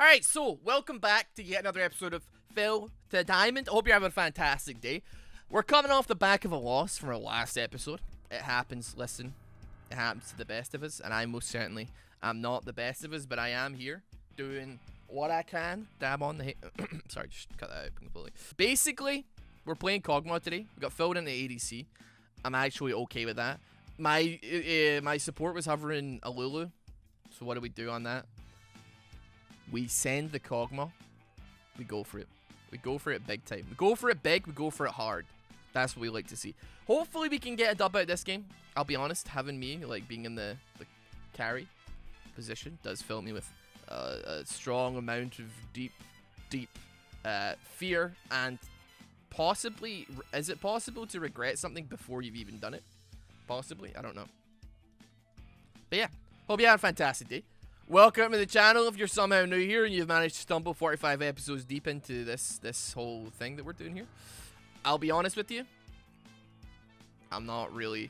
Alright, so welcome back to yet another episode of Phil to Diamond. I hope you're having a fantastic day. We're coming off the back of a loss from our last episode. It happens, listen. It happens to the best of us, and I most certainly am not the best of us, but I am here doing what I can. Dab on the sorry, just cut that out completely. Basically, we're playing Kog'Maw today. We got filled into ADC. I'm actually okay with that. My support was hovering a Lulu. So what do we do on that? We send the Kog'Maw. We go for it. We go for it big time. We go for it big. We go for it hard. That's what we like to see. Hopefully we can get a dub out of this game. I'll be honest, having me like being in the carry position does fill me with a strong amount of deep fear, and possibly, is it possible to regret something before you've even done it? Possibly, I don't know. But yeah, hope you had a fantastic day. Welcome to the channel if you're somehow new here and you've managed to stumble 45 episodes deep into this whole thing that we're doing here. I'll be honest with you, I'm not really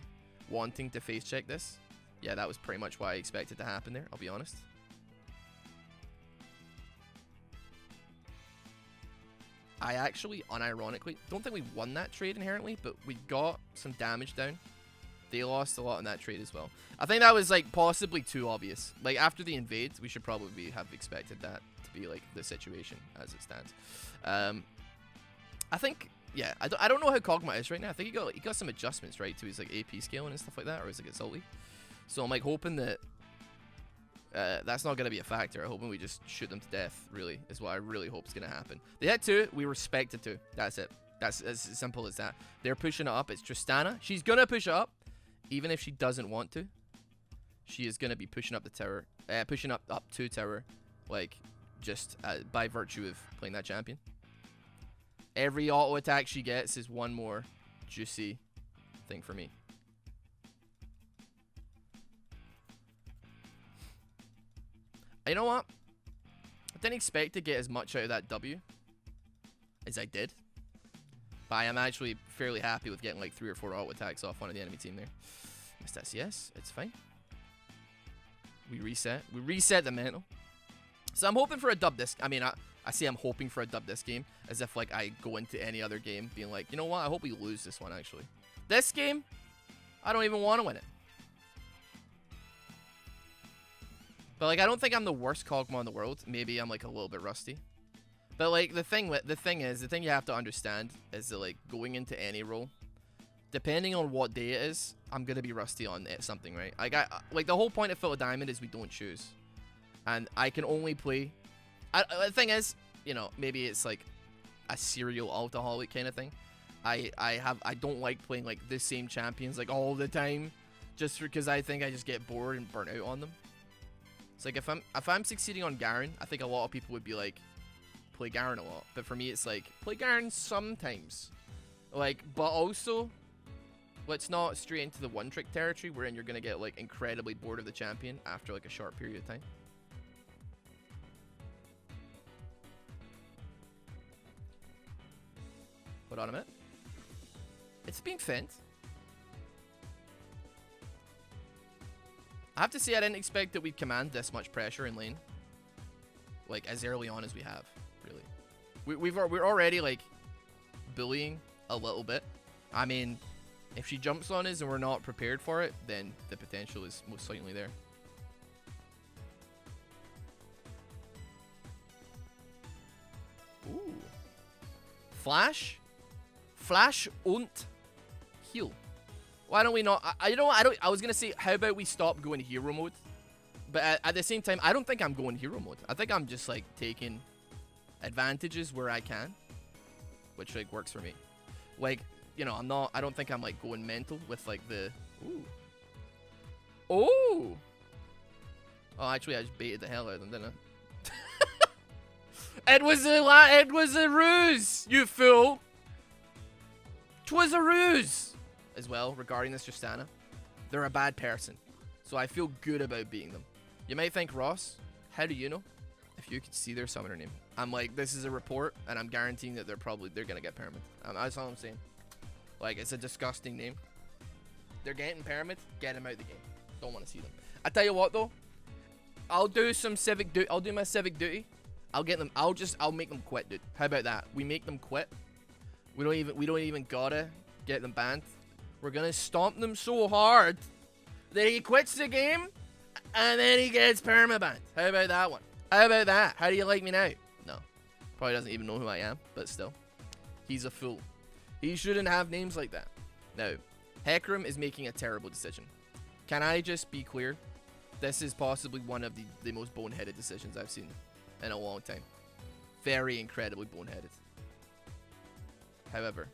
wanting to face check this. Yeah, that was pretty much what I expected to happen there, I'll be honest. I actually, unironically, don't think we won that trade inherently, but we got some damage down. They lost a lot in that trade as well. I think that was like possibly too obvious. Like after the invade, we should probably have expected that to be like the situation as it stands. I think, yeah, I don't know how Kog'Maw is right now. I think he got some adjustments right to his like AP scaling and stuff like that, or is it Zully? So I'm like hoping that that's not gonna be a factor. I'm hoping we just shoot them to death. Really, is what I really hope is gonna happen. They had two, we respected two. That's it. That's as simple as that. They're pushing it up. It's Tristana. She's gonna push it up. Even if she doesn't want to, she is going to be pushing up the tower, pushing up to tower, like, just by virtue of playing that champion. Every auto attack she gets is one more juicy thing for me. You know what? I didn't expect to get as much out of that W as I did. But I am actually fairly happy with getting like 3 or 4 auto attacks off one of the enemy team there. Missed SCS, it's fine. We reset the mantle. So I'm hoping for a dub this. I mean, I say I'm hoping for a dub this game as if like I go into any other game being like, you know what? I hope we lose this one actually. This game, I don't even want to win it. But like, I don't think I'm the worst Kog'Maw in the world. Maybe I'm like a little bit rusty. But like the thing you have to understand is that like going into any role, depending on what day it is, I'm gonna be rusty on something, right? Like the whole point of Phil Diamond is we don't choose, and I can only play. The thing is, you know, maybe it's like a serial alcoholic kind of thing. I don't like playing like the same champions like all the time, just because I think I just get bored and burnt out on them. It's like if I'm succeeding on Garen, I think a lot of people would be like, play Garen a lot, but for me it's like play Garen sometimes, like, but also let's not stray into the one trick territory wherein you're gonna get like incredibly bored of the champion after like a short period of time. Hold on a minute. It's being fent. I have to say I didn't expect that we'd command this much pressure in lane, like as early on as we have. Really, we're already like bullying a little bit. I mean, if she jumps on us and we're not prepared for it, then the potential is most certainly there. Ooh, flash und heal. Why don't we not? I was gonna say, how about we stop going hero mode, but at the same time, I don't think I'm going hero mode. I think I'm just like taking advantages where I can, which like works for me. Like, you know, I don't think I'm like going mental with like the oh actually I just baited the hell out of them, didn't I? It was a ruse, you fool. It was a ruse as well. Regarding this Tristana, they're a bad person, so I feel good about beating them. You might think, Ross, how do you know? If you could see their summoner name, I'm like, this is a report, and I'm guaranteeing that they're gonna get pyramid. That's all I'm saying. Like, it's a disgusting name. They're getting pyramid. Get them out of the game. Don't want to see them. I tell you what though, I'll do some civic duty. I'll do my civic duty, I'll get them. I'll make them quit, dude. How about that? We make them quit. We don't even gotta get them banned. We're gonna stomp them so hard that he quits the game and then he gets permabanned. How about that one? How about that? How do you like me now? No. Probably doesn't even know who I am, but still. He's a fool. He shouldn't have names like that. Now, Hecarim is making a terrible decision. Can I just be clear? This is possibly one of the most boneheaded decisions I've seen in a long time. Very incredibly boneheaded. However,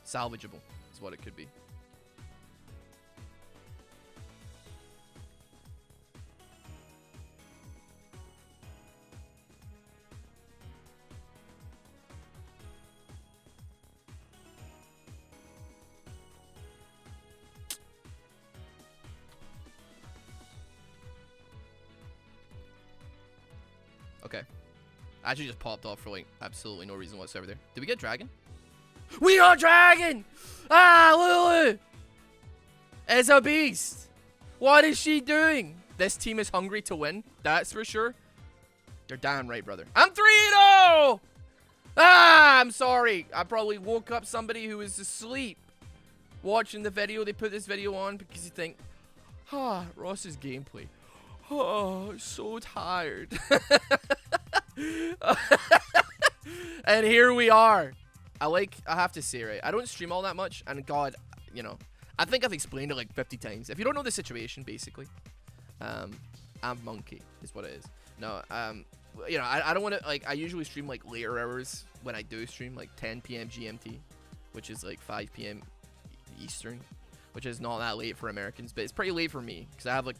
salvageable is what it could be. Okay. I actually just popped off for like absolutely no reason whatsoever there. Did we get dragon? We got dragon! Ah, Lulu! It's a beast. What is she doing? This team is hungry to win. That's for sure. You're damn right, brother. I'm 3-0! Ah, I'm sorry. I probably woke up somebody who was asleep watching the video. They put this video on because you think, ah, Ross's gameplay. Oh, so tired. And here we are. I have to say, right, I don't stream all that much, and God, you know, I think I've explained it like 50 times. If you don't know the situation, basically, I'm monkey is what it is. No, you know, I don't want to, like, I usually stream like later hours when I do stream, like 10 p.m. GMT, which is like 5 p.m. Eastern, which is not that late for Americans, but it's pretty late for me because I have like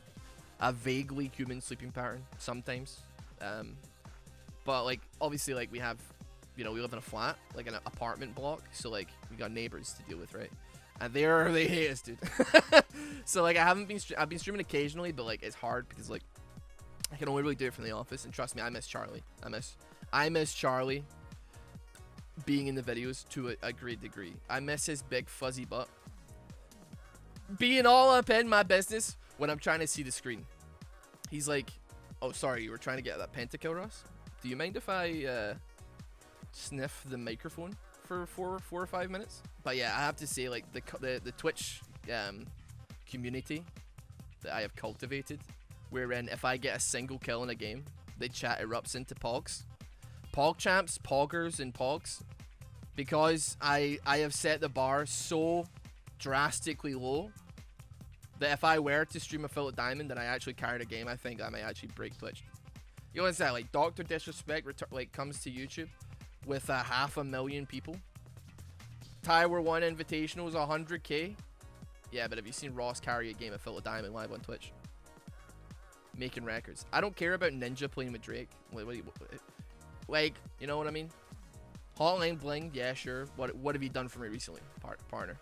a vaguely human sleeping pattern sometimes. But like obviously, like we have, you know, we live in a flat, like an apartment block, so like we got neighbors to deal with, right? And they hate us, dude. So like I've been streaming occasionally, but like it's hard because like I can only really do it from the office, and trust me, I miss Charlie. I miss Charlie being in the videos to a great degree. I miss his big fuzzy butt being all up in my business when I'm trying to see the screen. He's like, oh sorry, you were trying to get that pentakill, Ross? Do you mind if I sniff the microphone for 4 or 5 minutes? But yeah, I have to say, like the Twitch community that I have cultivated, wherein if I get a single kill in a game, the chat erupts into pogs, pogchamps, poggers, and pogs, because I have set the bar so drastically low that if I were to stream a Fillet Diamond and I actually carried a game, I think I might actually break Twitch. You know what's that? Like Dr. Disrespect like comes to YouTube with 500,000 people. Tower 1 Invitational is 100k. Yeah, but have you seen Ross carry a game of Fillet Diamond live on Twitch? Making records. I don't care about Ninja playing with Drake. Like, you know what I mean? Hotline Bling, yeah, sure. What have you done for me recently, partner?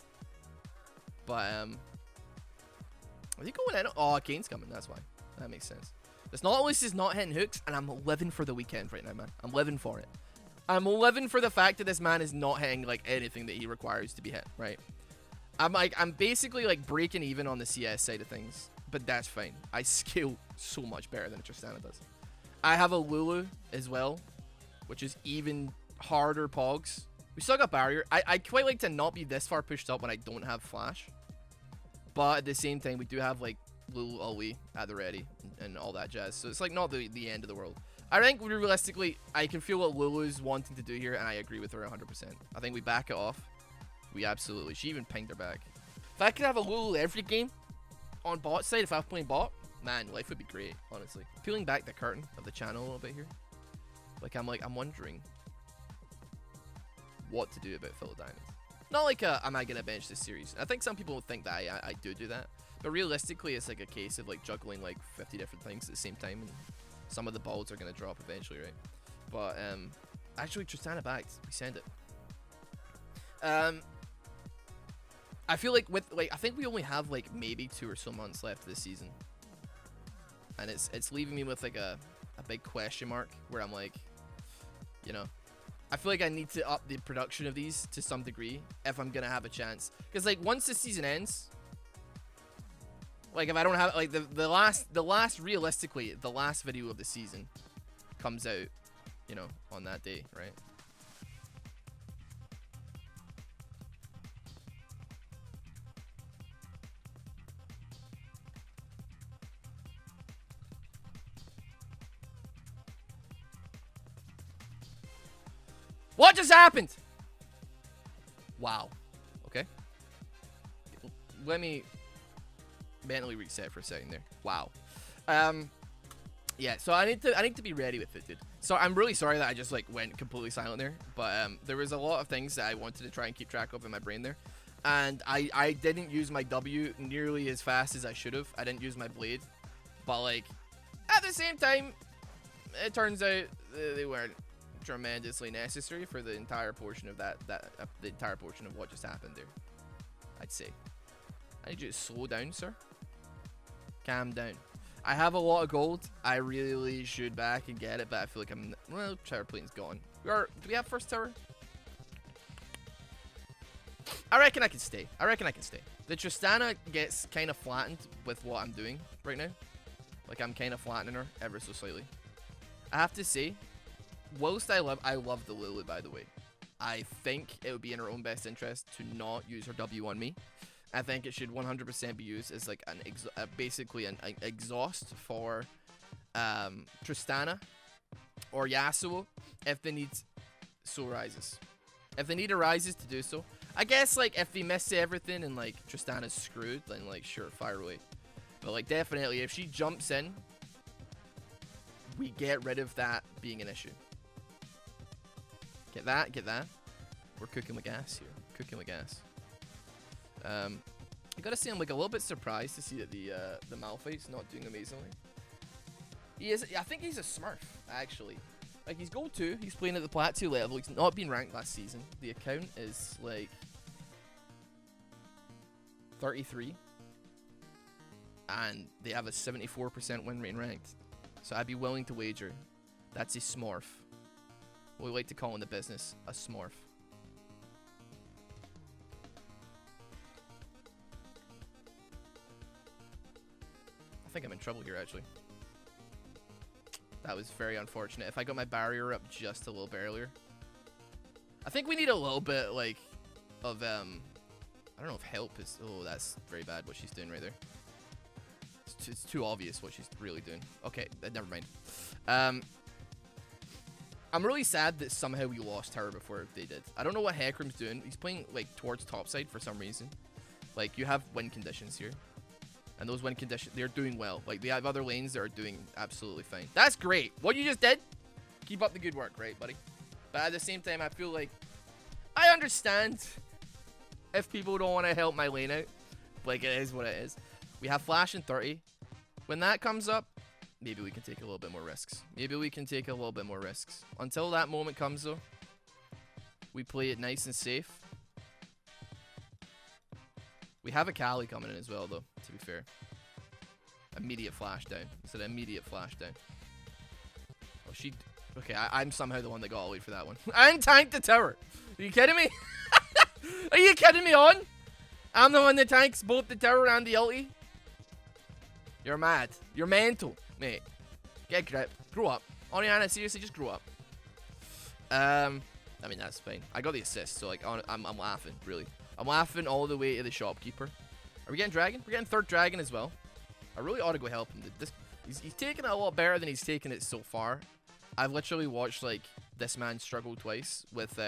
But are you going in? Oh, Kane's coming. That's why. That makes sense. This Nautilus is not hitting hooks, and I'm living for the weekend right now, man. I'm living for it. I'm living for the fact that this man is not hitting like anything that he requires to be hit, right? I'm basically like breaking even on the CS side of things, but that's fine. I scale so much better than Tristana does. I have a Lulu as well, which is even harder pogs. We still got barrier. I quite like to not be this far pushed up when I don't have flash, but at the same time we do have like Lulu Alwi at the ready and all that jazz, so it's like not the end of the world. I think realistically I can feel what Lulu's wanting to do here, and I agree with her 100%. I think we back it off. We absolutely, she even pinged her back. If I could have a Lulu every game on bot side, if I was playing bot, man, life would be great, honestly. Peeling back the curtain of the channel a little bit here, I'm wondering what to do about Fillet Diamonds. Not like am I gonna bench this series? I think some people think that I do that, but realistically it's like a case of like juggling like 50 different things at the same time, and some of the balls are gonna drop eventually, right? But actually Tristana backed. We send it. I feel like I think we only have like maybe 2 or so months left this season, and it's leaving me with like a big question mark where I'm like, you know, I feel like I need to up the production of these to some degree if I'm gonna have a chance, because like once the season ends, Like, if I don't have, like, the last, realistically, the last video of the season comes out, you know, on that day, right? What just happened? Wow. Okay. Let me mentally reset for a second there. Wow. Yeah, so I need to be ready with it, dude. So I'm really sorry that I just like went completely silent there, but there was a lot of things that I wanted to try and keep track of in my brain there. And I didn't use my W nearly as fast as I should have. I didn't use my blade. But like at the same time, it turns out they weren't tremendously necessary for the entire portion of the entire portion of what just happened there. I'd say. I need you to slow down, sir. Calm down. I have a lot of gold. I really should back and get it, but I feel like well, tower plating's gone. Do we have first tower? I reckon I can stay. The Tristana gets kind of flattened with what I'm doing right now. Like, I'm kind of flattening her ever so slightly. I have to say, whilst I love the Lulu, by the way. I think it would be in her own best interest to not use her W on me. I think it should 100% be used as like basically an exhaust for Tristana or Yasuo if they need soul rises. If they need a rises to do so. I guess like if they miss everything and like Tristana's screwed, then like sure, fire away. But like definitely if she jumps in, we get rid of that being an issue. Get that. We're cooking with gas here. I gotta say I'm like a little bit surprised to see that the Malphite's not doing amazingly. I think he's a smurf, actually. Like, he's gold 2, he's playing at the plat 2 level, he's not been ranked last season. The account is like 33. And they have a 74% win rate in ranked. So I'd be willing to wager that's a smurf. What we like to call in the business, a smurf. I think I'm in trouble here, actually. That was very unfortunate. If I got my barrier up just a little bit earlier. I think we need a little bit, like, of, I don't know if help is... Oh, that's very bad what she's doing right there. It's too obvious what she's really doing. Okay, never mind. I'm really sad that somehow we lost her before they did. I don't know what Hecarim's doing. He's playing, like, towards topside for some reason. Like, you have win conditions here. And those win conditions, they're doing well. Like, they have other lanes that are doing absolutely fine. That's great. What you just did, keep up the good work, right, buddy? But at the same time, I feel like I understand if people don't want to help my lane out. Like, it is what it is. We have flash in 30. When that comes up, maybe we can take a little bit more risks. Until that moment comes, though, we play it nice and safe. We have a Kali coming in as well, though, to be fair. Immediate flash down. It's an immediate flash down. Oh, she... Okay, I'm somehow the one that got all the way for that one. And tanked the tower. Are you kidding me? Are you kidding me on? I'm the one that tanks both the tower and the ulti. You're mad. You're mental, mate. Get grip. Grow up. Oriana, seriously, just grow up. I mean, that's fine. I got the assist, so, like, I'm laughing, really. I'm laughing all the way to the shopkeeper. Are we getting dragon? We're getting third dragon as well. I really ought to go help him. He's taking it a lot better than he's taken it so far. I've literally watched, like, this man struggle twice with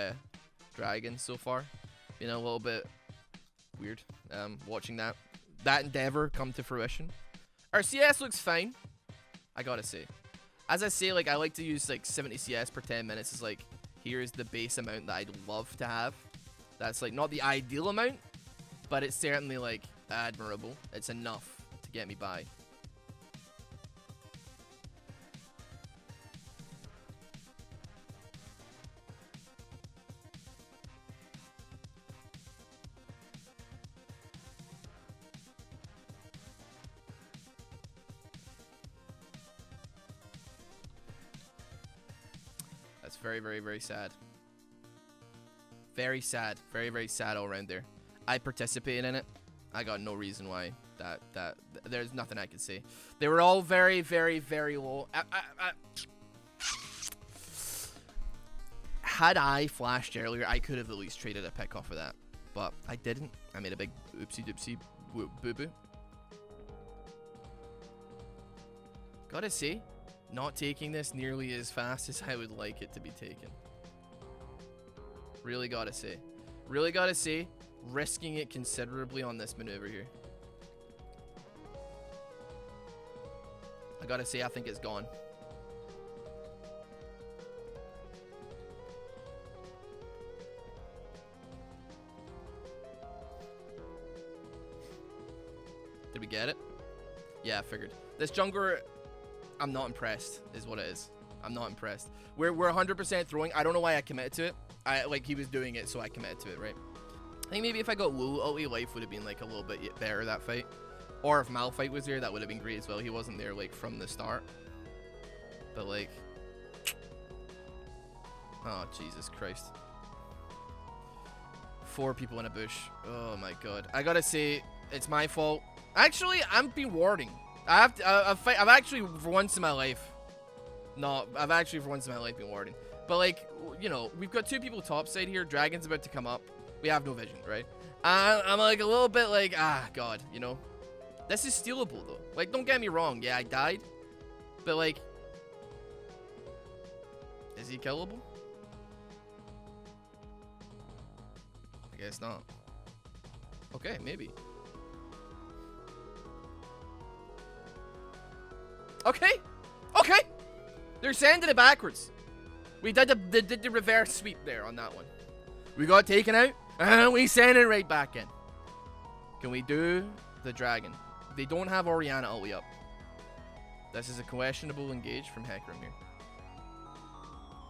dragon so far. Been a little bit weird watching that endeavor come to fruition. Our CS looks fine, I gotta say. As I say, like, I like to use, like, 70 CS per 10 minutes as, like, here's the base amount that I'd love to have. That's, like, not the ideal amount, but it's certainly, like, admirable. It's enough to get me by. That's very, very, very sad. Very sad. Very, very sad all around there. I participated in it. I got no reason why there's nothing I can say. They were all very, very, very low. Had I flashed earlier, I could have at least traded a pick off of that. But I didn't. I made a big oopsie doopsie boo-boo. Gotta say, not taking this nearly as fast as I would like it to be taken. Really gotta say. Really gotta say, risking it considerably on this maneuver here. I gotta say, I think it's gone. Did we get it? Yeah, I figured. This jungler, I'm not impressed, is what it is. I'm not impressed. We're 100% throwing. I don't know why I committed to it. Like, he was doing it, so I committed to it, right? I think maybe if I got Lulu, ulti life would have been, like, a little bit better that fight. Or if Malphite was there, that would have been great as well. He wasn't there, like, from the start. But, like... Oh, Jesus Christ. 4 people in a bush. Oh, my God. I gotta say, it's my fault. Actually, I'm been warding. I've actually, for once in my life... No, I've actually, for once in my life, been warding. But, like, you know, we've got 2 people topside here. Dragon's about to come up. We have no vision, right? I'm, like, a little bit like, God, you know? This is stealable, though. Like, don't get me wrong. Yeah, I died. But, like... Is he killable? I guess not. Okay, maybe. Okay! Okay! They're sending it backwards. We did the reverse sweep there on that one. We got taken out, and we send it right back in. Can we do the dragon? They don't have Orianna ulti up. This is a questionable engage from Hecarim here.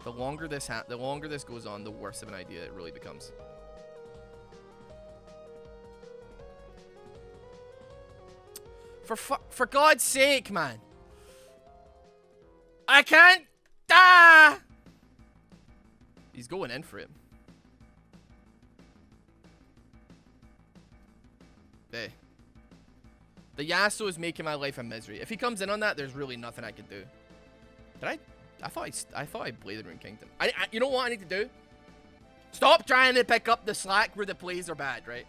The longer this goes on, the worse of an idea it really becomes. For God's sake, man. I can't. He's going in for it. Hey. The Yasuo is making my life a misery. If he comes in on that, there's really nothing I can do. Did I thought I bladed Rune Kingdom. You know what I need to do? Stop trying to pick up the slack where the plays are bad, right?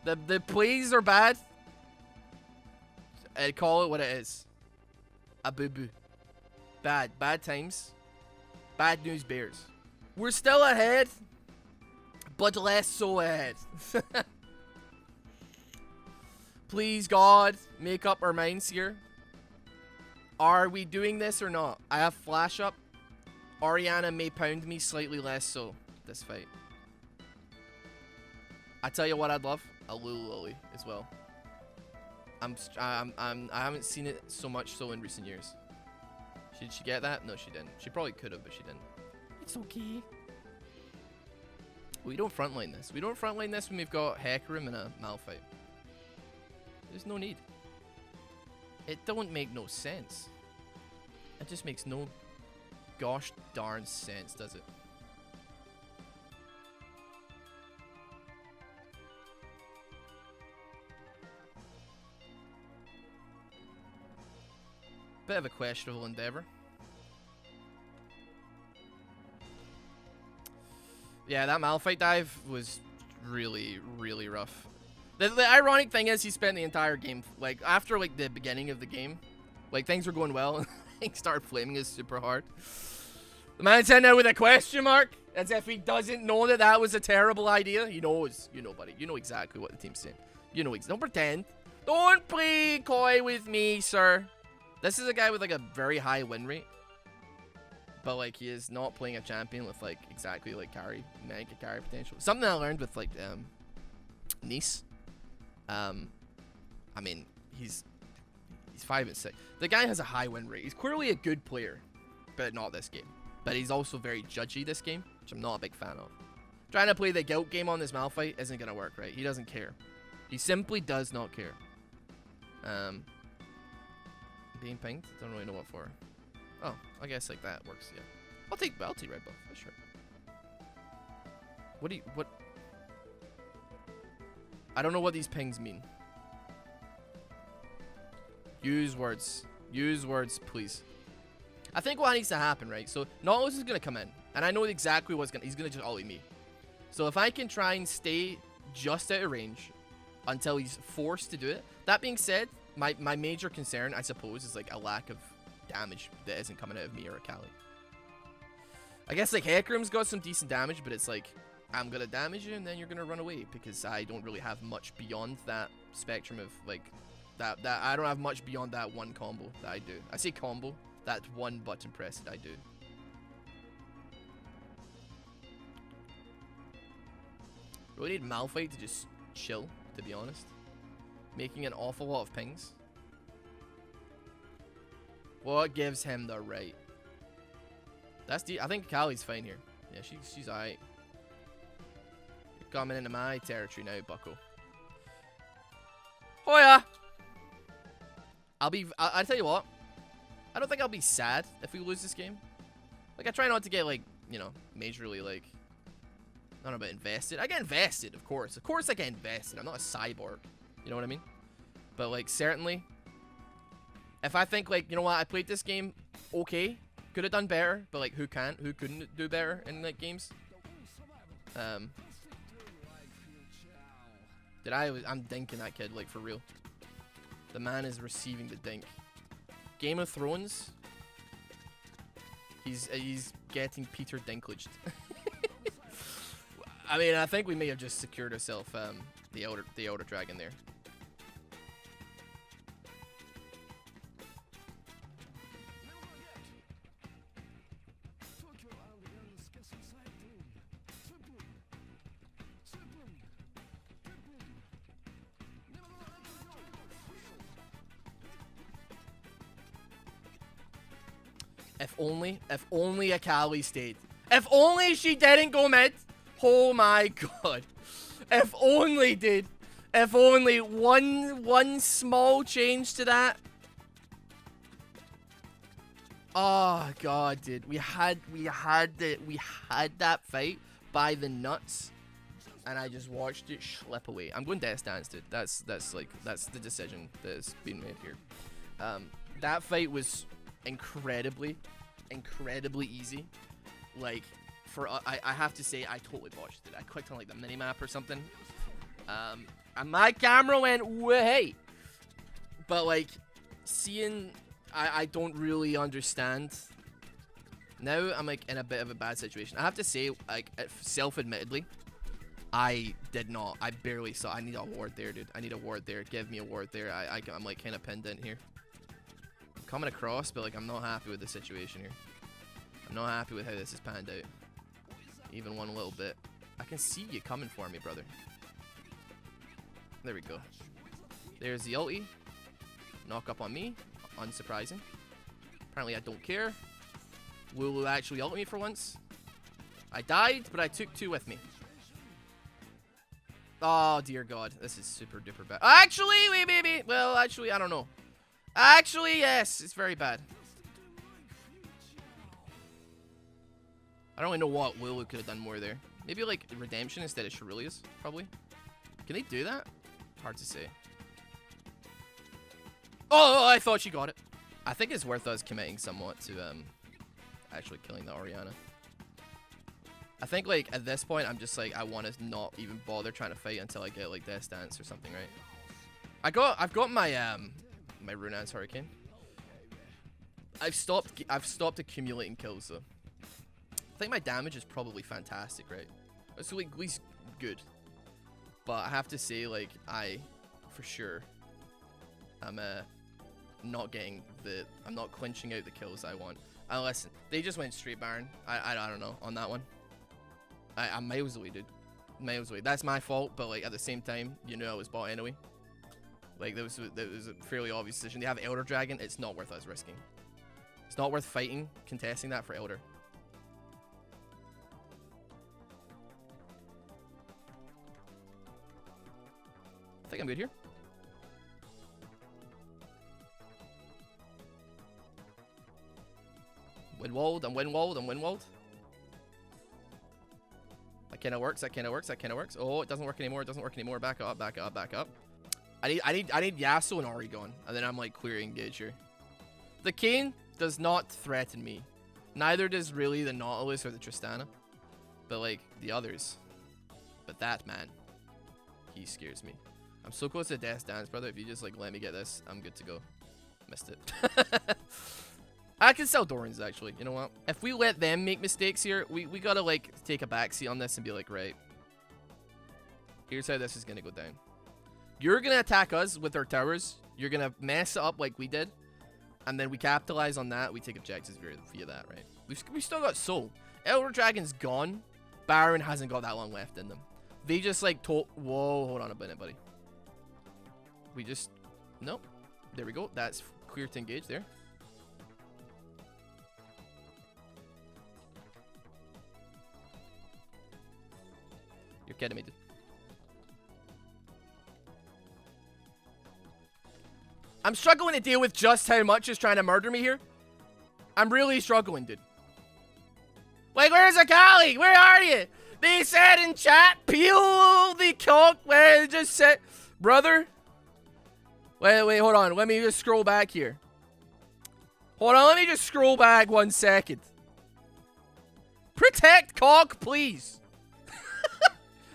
The plays are bad. I'd call it what it is. A boo-boo. Bad times. Bad news bears. We're still ahead, but less so ahead. Please, God, make up our minds here. Are we doing this or not? I have flash up. Orianna may pound me slightly less so this fight. I tell you what I'd love. A Lulu as well. I haven't seen it so much so in recent years. Did she get that? No, she didn't. She probably could have, but she didn't. It's okay. We don't frontline this. We don't frontline this when we've got Hecarim and a Malphite. There's no need. It don't make no sense. It just makes no gosh darn sense, does it? Bit of a questionable endeavor. Yeah, that Malphite dive was really, really rough. The ironic thing is he spent the entire game, like, after, like, the beginning of the game, like, things were going well, and things started flaming us super hard. The man's in there with a question mark, as if he doesn't know that that was a terrible idea. He knows. You know, buddy. You know exactly what the team's saying. You know, don't pretend. Don't play coy with me, sir. This is a guy with, like, a very high win rate. But, like, he is not playing a champion with, like, exactly, like, mega carry potential. Something I learned with, like, Nice. I mean, he's 5 and 6. The guy has a high win rate. He's clearly a good player, but not this game. But he's also very judgy this game, which I'm not a big fan of. Trying to play the guilt game on this Malphite isn't going to work, right? He doesn't care. He simply does not care. Being pinged? Don't really know what for. Oh, I guess like that works, yeah. I'll take red buff, sure. What? I don't know what these pings mean. Use words. Use words, please. I think what needs to happen, right? So, Nautilus is going to come in. And I know exactly what's going to... He's going to just ulti me. So, if I can try and stay just out of range until he's forced to do it. That being said, my major concern, I suppose, is like a lack of damage that isn't coming out of me or Akali. I guess like Hecarim's got some decent damage, but it's like, I'm going to damage you and then you're going to run away because I don't really have much beyond that spectrum of like... That I don't have much beyond that one combo that I do. I say combo, that one button press that I do. Really need Malphite to just chill, to be honest. Making an awful lot of pings. What gives him the right? That's I think Kali's fine here. Yeah, she's alright. You're coming into my territory now, bucko. Oh yeah! I'll tell you what. I don't think I'll be sad if we lose this game. Like, I try not to get, like, you know, majorly, like, I don't know about invested. I get invested, of course. Of course I get invested. I'm not a cyborg. You know what I mean? But, like, certainly, if I think, like, you know what, I played this game okay. Could have done better, but, like, who couldn't do better in, like, games? I'm dinking that kid, like, for real. The man is receiving the dink. Game of Thrones. He's getting Peter Dinklaged. I mean, I think we may have just secured ourselves the Elder Dragon there. If only Akali stayed. If only she didn't go mid. Oh my god. If only, dude. If only one small change to that. Oh god, dude. We had that fight by the nuts. And I just watched it slip away. I'm going Death Dance, dude. That's the decision that's been made here. That fight was incredibly easy. Like, I have to say, I totally botched it. I clicked on like the minimap or something, and my camera went way. But like, seeing, I don't really understand. Now I'm like in a bit of a bad situation. I have to say, like, self-admittedly, I barely saw. I need a ward there, dude. I need a ward there. Give me a ward there. I'm like kind of pinned in here. Coming across, but like I'm not happy with the situation here. I'm not happy with how this is panned out. Even one little bit. I can see you coming for me, brother. There we go. There's the ulti. Knock up on me. Unsurprising. Apparently I don't care. Will actually ult me for once. I died, but I took two with me. Oh dear god. This is super duper bad. Actually, wait, maybe. Well, actually, I don't know. Actually, yes, it's very bad. I don't really know what Lulu could have done more there. Maybe like Redemption instead of Shurilius, probably. Can they do that? Hard to say. Oh, I thought she got it. I think it's worth us committing somewhat to actually killing the Orianna. I think like at this point, I'm just like, I want to not even bother trying to fight until I get like Death Dance or something, right? I've got my my Runaan's Hurricane. I've stopped accumulating kills though. I think my damage is probably fantastic, right? It's at least good. But I have to say, like, for sure, I'm not getting I'm not clinching out the kills I want. Listen, they just went straight Baron. I don't know on that one. I'm miles away, dude. Miles away. That's my fault, but like at the same time, you know I was bought anyway. Like that was a fairly obvious decision. They have Elder Dragon. It's not worth us risking. It's not worth fighting, contesting that for Elder. I think I'm good here. Windwalled, I'm windwalled, I'm windwalled. My That kind of works. That kind of works. That kind of works. Oh, it doesn't work anymore. It doesn't work anymore. Back up. Back up. Back up. I need Yasuo and Ori going, and then I'm like clearing engage here. The Kayn does not threaten me. Neither does really the Nautilus or the Tristana, but like the others. But that man, he scares me. I'm so close to Death's Dance, brother. If you just like let me get this, I'm good to go. Missed it. I can sell Dorans actually. You know what? If we let them make mistakes here, we gotta like take a backseat on this and be like, right, here's how this is gonna go down. You're gonna attack us with our towers. You're gonna mess it up like we did, and then we capitalize on that. We take objectives via that, right? We've still got Soul. Elder Dragon's gone. Baron hasn't got that long left in them. They just like told. Whoa, hold on a minute, buddy. We just nope. There we go. That's clear to engage there. You're kidding me, dude. I'm struggling to deal with just how much is trying to murder me here. I'm really struggling, dude. Like, where's Akali? Where are you? They said in chat, peel the cock. Where they just said, brother. Wait, hold on. Let me just scroll back here. Hold on, let me just scroll back 1 second. Protect cock, please.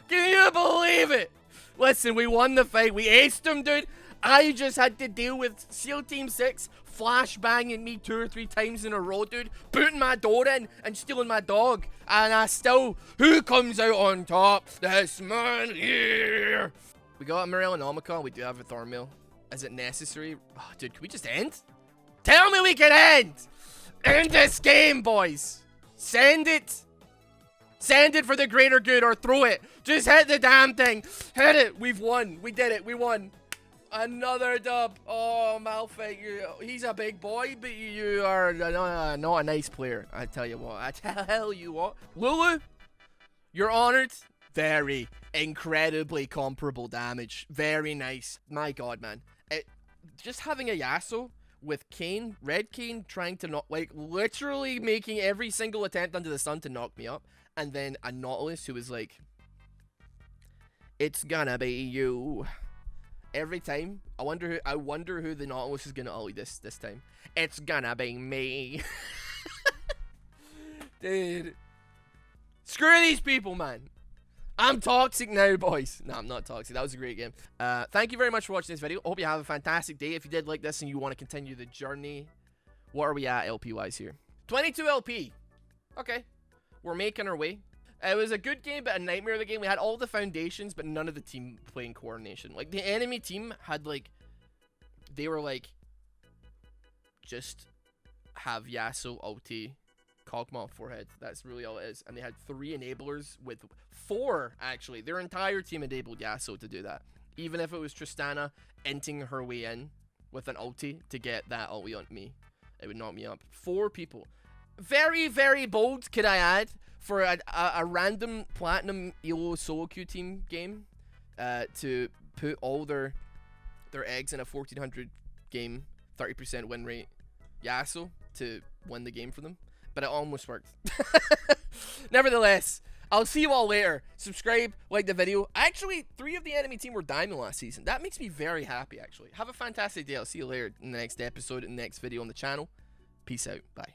Can you believe it? Listen, we won the fight. We aced him, dude. I just had to deal with SEAL Team 6 flashbanging me 2 or 3 times in a row, dude. Putting my door in and stealing my dog. And I still... Who comes out on top? This man here. We got a Morellonomicon. We do have a Thornmail. Is it necessary? Oh, dude, can we just end? Tell me we can end! End this game, boys. Send it. Send it for the greater good or throw it. Just hit the damn thing. Hit it. We've won. We did it. We won. Another dub. Oh, Malphite, he's a big boy, but you are not a nice player. I tell you what. I tell you what. Lulu, you're honored. Very incredibly comparable damage. Very nice. My God, man. Just having a Yasuo with Kayn, Red Kayn, trying to knock, like, literally making every single attempt under the sun to knock me up. And then a Nautilus who is like, it's gonna be you. Every time, I wonder who the Nautilus is gonna ulti this time. It's gonna be me. Dude. Screw these people, man. I'm toxic now, boys. No, I'm not toxic. That was a great game. Thank you very much for watching this video. Hope you have a fantastic day. If you did like this and you want to continue the journey, what are we at LP-wise here? 22 LP. Okay. We're making our way. It was a good game, but a nightmare of the game. We had all the foundations, but none of the team playing coordination. Like, the enemy team had, like... They were, like... Just have Yasuo, ulti, Kog'Maw, forehead. That's really all it is. And they had 3 enablers with 4, actually. Their entire team enabled Yasuo to do that. Even if it was Tristana inting her way in with an ulti to get that ulti on me. It would knock me up. 4 people. Very, very bold, could I add, for a random platinum ELO solo queue team game to put all their eggs in a 1400 game, 30% win rate Yasuo to win the game for them. But it almost worked. Nevertheless, I'll see you all later. Subscribe, like the video. Actually, 3 of the enemy team were diamond last season. That makes me very happy, actually. Have a fantastic day. I'll see you later in the next episode, in the next video on the channel. Peace out. Bye.